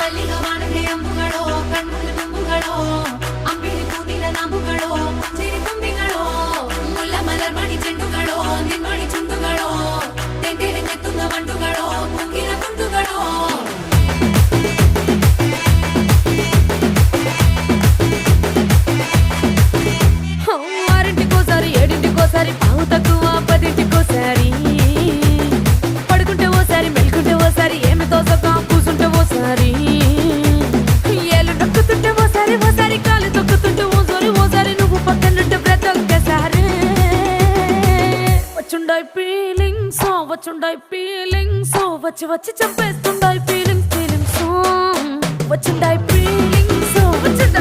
ಮಲ್ಲಿಗ ವಾಣದೆ ಅಂಬುಗಳೋ ಕಣ್ಮುಳ್ಳು ತುಂಬುಗಳೋ ಅಂಬಿಳಿ ಕೂದಿನ ನಾಂಬುಗಳೋ ಮುಂಚಿರಿ ತುಂಬಿಗಳೋ ಮುಲ್ಲ ಮಲರ್ ಮಣಿ ಚೆಂಡುಗಳೋ ನಿನ್ಮಣಿ ಚುಂಡುಗಳೋ ತೆಂಟೆರೆ ನೆತ್ತುಂಗ ಮಂಡುಗಳೋ ಮುಂಗಿನ ತುಂಡುಗಳೋ ఆరింటికోసారి ఏడింటికోసారి పావు తక్కువ పదింటికోసారి పడుకుంటే ఓసారి మెలుకుంటే ఓసారి ఏమి తోసక కూసుంటే ఓసారి ఏళ్ళు నొక్కుతుంటే ఓసారి ఓసారి కాలు తొక్కుతుంటే ఓసారి నువ్వు పక్కనుంటే బ్రతొక్కసారి వచ్చుండాయి ఫీలింగ్స్ వచ్చి వచ్చి చంపేస్తుండాయి ఫీలింగ్స్ వచ్చుండాయి ఫీలింగ్స్ వచ్చుండాయి